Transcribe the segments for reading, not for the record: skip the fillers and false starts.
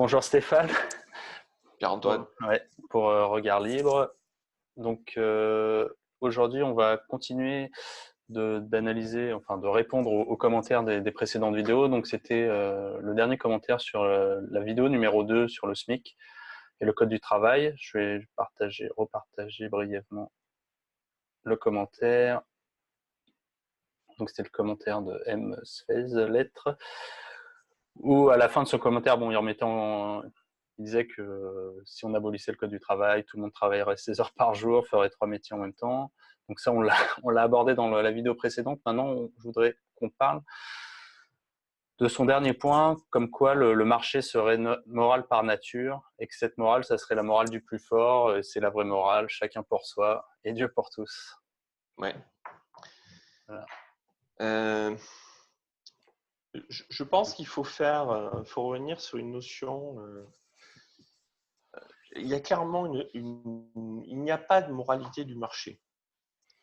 Bonjour Stéphane, Pierre-Antoine. pour Regard Libre. Donc aujourd'hui, on va continuer d'analyser, enfin de répondre aux commentaires des précédentes vidéos. Donc c'était le dernier commentaire sur la vidéo numéro 2 sur le SMIC et le code du travail. Je vais repartager brièvement le commentaire. Donc c'était le commentaire de M. Sfez, lettre, où à la fin de ce commentaire, bon, il disait que si on abolissait le code du travail, tout le monde travaillerait 16 heures par jour, ferait 3 métiers en même temps. Donc ça, on l'a abordé dans la vidéo précédente. Maintenant, je voudrais qu'on parle de son dernier point, comme quoi le marché serait moral par nature, et que cette morale, ça serait la morale du plus fort, c'est la vraie morale, chacun pour soi, et Dieu pour tous. Ouais. Voilà. Je pense qu'il faut revenir sur une notion. Il y a clairement il n'y a pas de moralité du marché.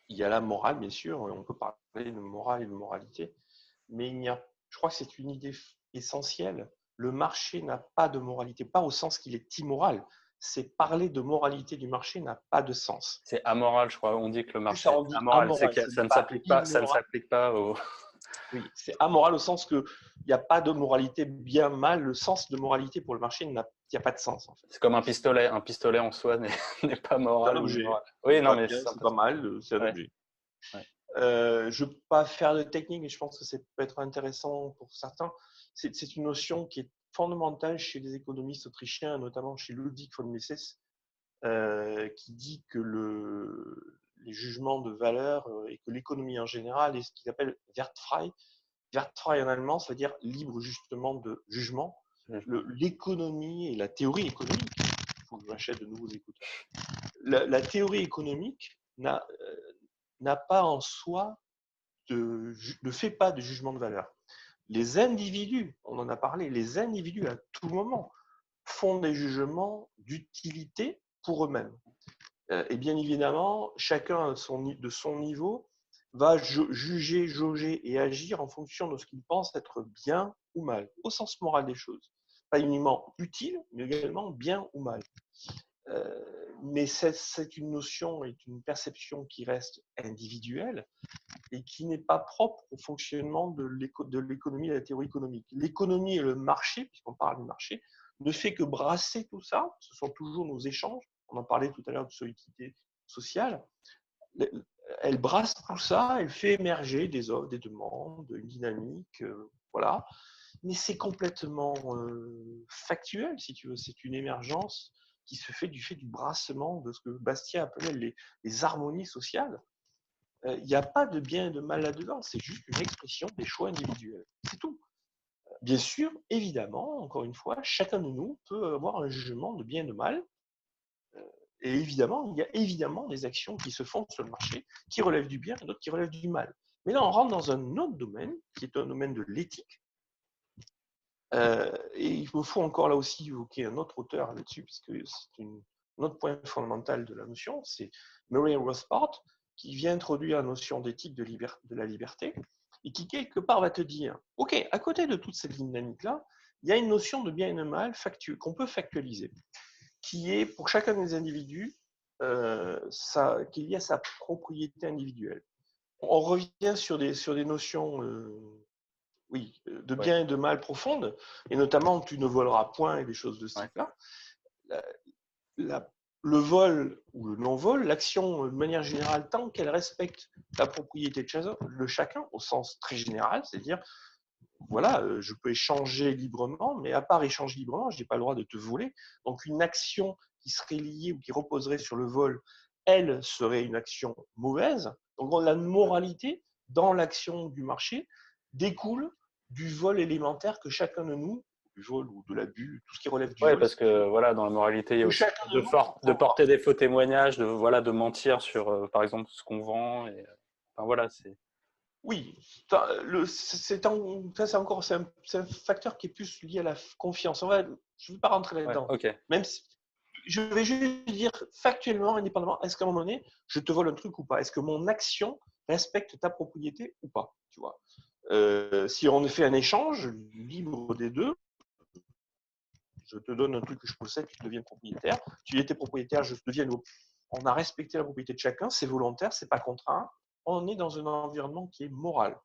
Il y a la morale, bien sûr, on peut parler de morale et de moralité, mais je crois que c'est une idée essentielle. Le marché n'a pas de moralité, pas au sens qu'il est immoral. C'est parler de moralité du marché n'a pas de sens. C'est amoral, je crois. On dit que le marché Ça, on est dit amoral, c'est amoral, que ça ne pas s'applique pas au… Oui, c'est amoral au sens qu'il n'y a pas de moralité bien mal. Le sens de moralité pour le marché, il n'y a pas de sens. En fait. C'est comme un pistolet. Un pistolet en soi n'est pas moral. C'est un objet. Oui, C'est non, pas mais bien, c'est pas mal, c'est un objet. Ouais. Je ne veux pas faire de technique, mais je pense que ça peut être intéressant pour certains. C'est une notion qui est fondamentale chez les économistes autrichiens, notamment chez Ludwig von Mises, qui dit que les jugements de valeur et que l'économie en général est ce qu'il appelle wertfrei. Wertfrei en allemand, ça veut dire libre justement de jugement. L'économie et la théorie économique, il faut que j'achète de nouveaux écouteurs. La théorie économique n'a pas en soi ne fait pas de jugement de valeur. Les individus, on en a parlé, les individus à tout moment font des jugements d'utilité pour eux-mêmes. Et bien évidemment, chacun de son niveau va juger, jauger et agir en fonction de ce qu'il pense être bien ou mal, au sens moral des choses. Pas uniquement utile, mais également bien ou mal. Mais c'est une notion et une perception qui reste individuelle et qui n'est pas propre au fonctionnement de l'économie et de la théorie économique. L'économie et le marché, puisqu'on parle du marché, ne fait que brasser tout ça. Ce sont toujours nos échanges. On en parlait tout à l'heure de solidité sociale. Elle brasse tout ça, elle fait émerger des offres, des demandes, une dynamique, voilà. Mais c'est complètement factuel, si tu veux. C'est une émergence qui se fait du brassement de ce que Bastien appelait les harmonies sociales. Il n'y a pas de bien et de mal là-dedans, c'est juste une expression des choix individuels. C'est tout. Bien sûr, évidemment, encore une fois, chacun de nous peut avoir un jugement de bien et de mal. Et évidemment, il y a évidemment des actions qui se font sur le marché qui relèvent du bien et d'autres qui relèvent du mal. Mais là, on rentre dans un autre domaine, qui est un domaine de l'éthique. Et il me faut encore là aussi évoquer un autre auteur là-dessus, puisque c'est un autre point fondamental de la notion, c'est Murray Rothbard, qui vient introduire la notion d'éthique de la liberté, et qui quelque part va te dire, ok, à côté de toute cette dynamique-là, il y a une notion de bien et de mal qu'on peut factualiser, qui est pour chacun des individus qu'il y a sa propriété individuelle. On revient sur des notions de bien et de mal profondes, et notamment tu ne voleras point et des choses de ce type-là. Le vol ou le non-vol, l'action de manière générale, tant qu'elle respecte la propriété de chacun, au sens très général, c'est-à-dire, voilà, je peux échanger librement, mais à part échanger librement, je n'ai pas le droit de te voler. Donc une action qui serait liée ou qui reposerait sur le vol, elle serait une action mauvaise. Donc la moralité dans l'action du marché découle du vol élémentaire que chacun de nous, du vol ou de l'abus, tout ce qui relève du vol. Oui, parce que voilà, dans la moralité, il y a aussi de porter des faux témoignages, de mentir sur, par exemple, ce qu'on vend. Et, enfin, voilà, c'est… Oui, c'est un facteur qui est plus lié à la confiance. Je ne veux pas rentrer là-dedans. Ouais, okay. Même si, je vais juste dire factuellement, indépendamment, est-ce qu'à un moment donné, je te vole un truc ou pas? Est-ce que mon action respecte ta propriété ou pas? Tu vois, si on fait un échange libre des deux, Je te donne un truc que je possède, tu deviens propriétaire. Tu étais propriétaire, je deviens. On a respecté la propriété de chacun, c'est volontaire, c'est pas contraint. On est dans un environnement qui est moral.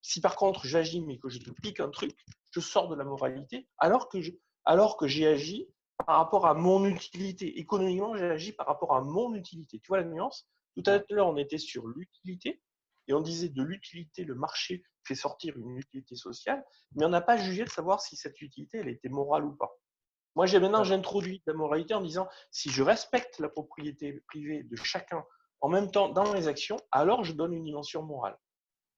Si par contre j'agis mais que je te pique un truc, je sors de la moralité alors que j'ai agi par rapport à mon utilité. Économiquement, j'ai agi par rapport à mon utilité. Tu vois la nuance? Tout à l'heure, on était sur l'utilité et on disait de l'utilité, le marché fait sortir une utilité sociale, mais on n'a pas jugé de savoir si cette utilité, elle était morale ou pas. Moi, j'introduis la moralité en disant si je respecte la propriété privée de chacun en même temps dans les actions, alors je donne une dimension morale.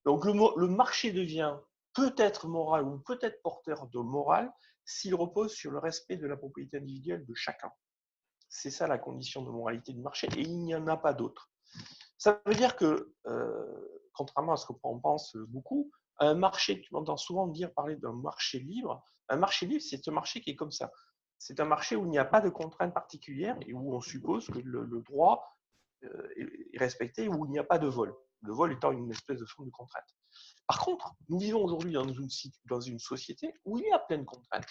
Donc le marché devient peut-être moral ou peut-être porteur de morale s'il repose sur le respect de la propriété individuelle de chacun. C'est ça la condition de moralité du marché et il n'y en a pas d'autre. Ça veut dire que, contrairement à ce qu'on pense beaucoup, un marché, tu m'entends souvent parler d'un marché libre. Un marché libre, c'est un marché qui est comme ça. C'est un marché où il n'y a pas de contraintes particulières et où on suppose que le droit est respecté, où il n'y a pas de vol. Le vol étant une espèce de forme de contrainte. Par contre, nous vivons aujourd'hui dans une société où il y a plein de contraintes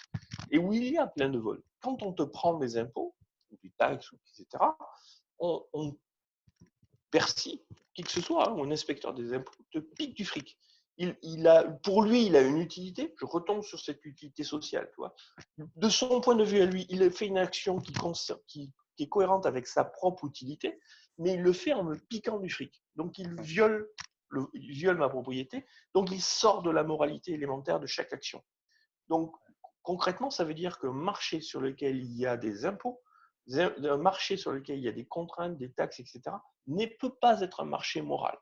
et où il y a plein de vols. Quand on te prend des impôts, des taxes, etc., on Bercy, qui que ce soit, ou un inspecteur des impôts, te pique du fric. Pour lui, il a une utilité. Je retombe sur cette utilité sociale. Tu vois. De son point de vue à lui, il fait une action qui est cohérente avec sa propre utilité, mais il le fait en me piquant du fric. Donc, il viole ma propriété. Donc, il sort de la moralité élémentaire de chaque action. Donc, concrètement, ça veut dire qu'un marché sur lequel il y a des impôts, un marché sur lequel il y a des contraintes, des taxes, etc., ne peut pas être un marché moral.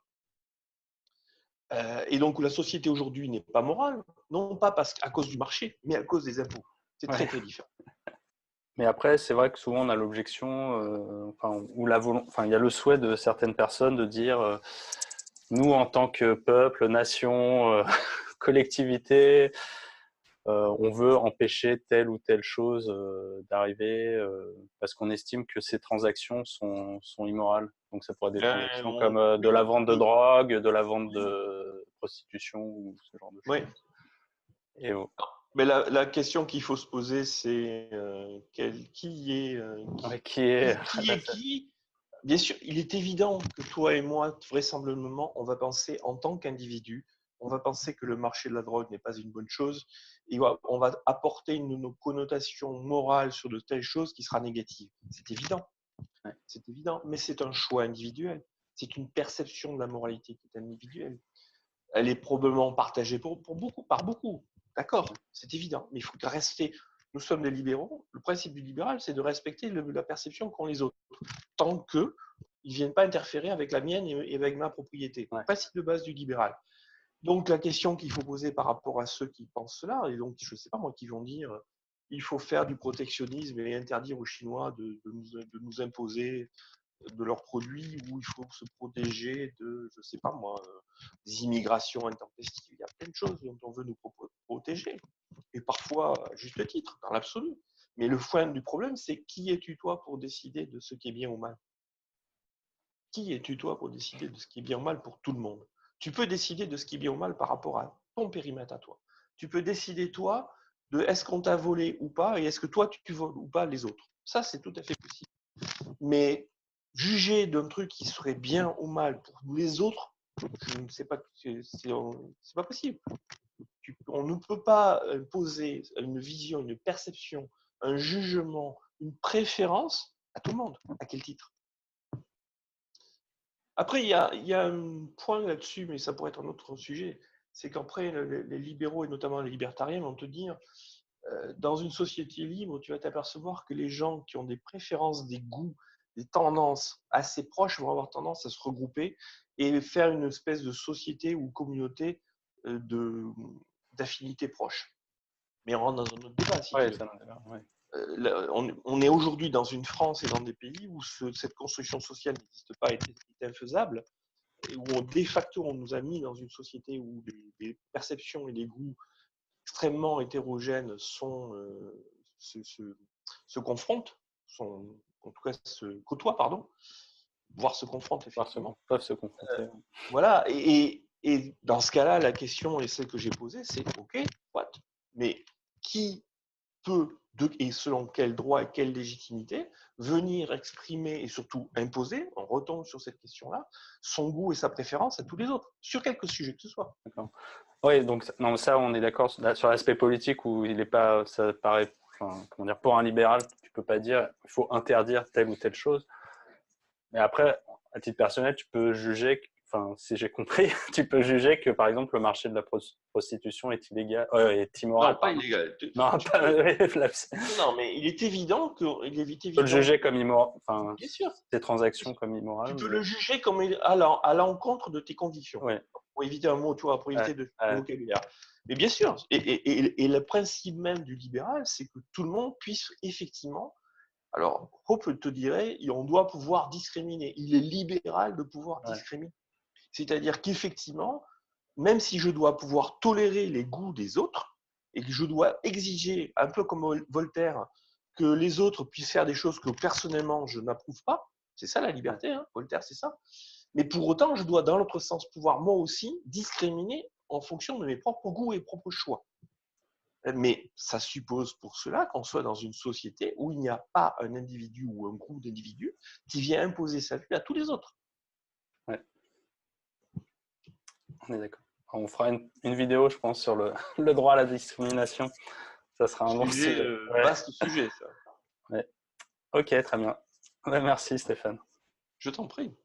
Et donc, la société aujourd'hui n'est pas morale, non pas à cause du marché, mais à cause des impôts. C'est très, très différent. Mais après, c'est vrai que souvent on a l'objection, il y a le souhait de certaines personnes de dire nous, en tant que peuple, nation, collectivité, on veut empêcher telle ou telle chose d'arriver parce qu'on estime que ces transactions sont immorales. Donc ça pourrait être des transactions comme de la vente de drogue, de la vente de prostitution ou ce genre de choses. Oui. Et mais la question qu'il faut se poser, c'est qui est qui? Bien sûr, il est évident que toi et moi, vraisemblablement, on va penser en tant qu'individu, on va penser que le marché de la drogue n'est pas une bonne chose, et on va apporter une connotation morale sur de telles choses qui sera négative. C'est évident. Ouais. C'est évident, mais c'est un choix individuel. C'est une perception de la moralité qui est individuelle. Elle est probablement partagée par beaucoup. D'accord, c'est évident, mais il faut rester. Nous sommes des libéraux. Le principe du libéral, c'est de respecter la perception qu'ont les autres, tant qu'ils ne viennent pas interférer avec la mienne et avec ma propriété. Ouais. Principe de base du libéral. Donc, la question qu'il faut poser par rapport à ceux qui pensent cela, et donc, je ne sais pas moi, qui vont dire il faut faire du protectionnisme et interdire aux Chinois de nous imposer de leurs produits, où il faut se protéger de, je ne sais pas moi, des immigrations intempestives. Il y a plein de choses dont on veut nous protéger, et parfois à juste titre, dans l'absolu. Mais le fond du problème, c'est qui es-tu toi pour décider de ce qui est bien ou mal? Qui es-tu toi pour décider de ce qui est bien ou mal pour tout le monde? Tu peux décider de ce qui est bien ou mal par rapport à ton périmètre à toi. Tu peux décider, toi, de est-ce qu'on t'a volé ou pas, et est-ce que toi, tu voles ou pas les autres. Ça, c'est tout à fait possible. Mais juger d'un truc qui serait bien ou mal pour les autres, je ne sais pas, c'est pas possible. On ne peut pas poser une vision, une perception, un jugement, une préférence à tout le monde. À quel titre? Après, il y a un point là-dessus, mais ça pourrait être un autre sujet. C'est qu'après, les libéraux et notamment les libertariens vont te dire dans une société libre, tu vas t'apercevoir que les gens qui ont des préférences, des goûts, des tendances assez proches vont avoir tendance à se regrouper et faire une espèce de société ou communauté d'affinités proches. Mais on rentre dans un autre débat, si tu veux. On est aujourd'hui dans une France et dans des pays où cette construction sociale n'existe pas, est infaisable, et où de facto on nous a mis dans une société où les perceptions et les goûts extrêmement hétérogènes se confrontent, en tout cas se côtoient, voire se confrontent effectivement. Peuvent se confronter. Voilà, et dans ce cas-là, la question, et celle que j'ai posée, c'est OK, what? Mais qui peut et selon quel droit et quelle légitimité, venir exprimer et surtout imposer, on retombe sur cette question-là, son goût et sa préférence à tous les autres, sur quelque sujet que ce soit. D'accord. Oui, donc non, ça, on est d'accord sur l'aspect politique où il n'est pas, ça paraît, enfin, comment dire, pour un libéral, tu peux pas dire il faut interdire telle ou telle chose. Mais après, à titre personnel, tu peux juger, enfin, si j'ai compris, tu peux juger que par exemple le marché de la prostitution est illégal, est immoral. Non, pas illégal. Non, pas, Non, mais il est évident que tu peux le juger comme immoral, enfin, bien sûr, ces transactions comme tu immorales. peux le juger comme allant à l'encontre de tes convictions. Oui. Pour éviter un mot, tu vois, pour éviter le Ouais. vocabulaire. Mais bien sûr, et le principe même du libéral, c'est que tout le monde puisse effectivement. Alors, Hope te dirait, on doit pouvoir discriminer. Il est libéral de pouvoir discriminer. C'est-à-dire qu'effectivement, même si je dois pouvoir tolérer les goûts des autres et que je dois exiger, un peu comme Voltaire, que les autres puissent faire des choses que personnellement je n'approuve pas, c'est ça la liberté, hein, Voltaire, c'est ça. Mais pour autant, je dois, dans l'autre sens, pouvoir moi aussi discriminer en fonction de mes propres goûts et propres choix. Mais ça suppose pour cela qu'on soit dans une société où il n'y a pas un individu ou un groupe d'individus qui vient imposer sa vue à tous les autres. Ouais. On est d'accord. On fera une vidéo, je pense, sur le droit à la discrimination. Ça sera un bon sujet. Vaste sujet, ça. Ouais. Ok, très bien. Ouais, merci Stéphane. Je t'en prie.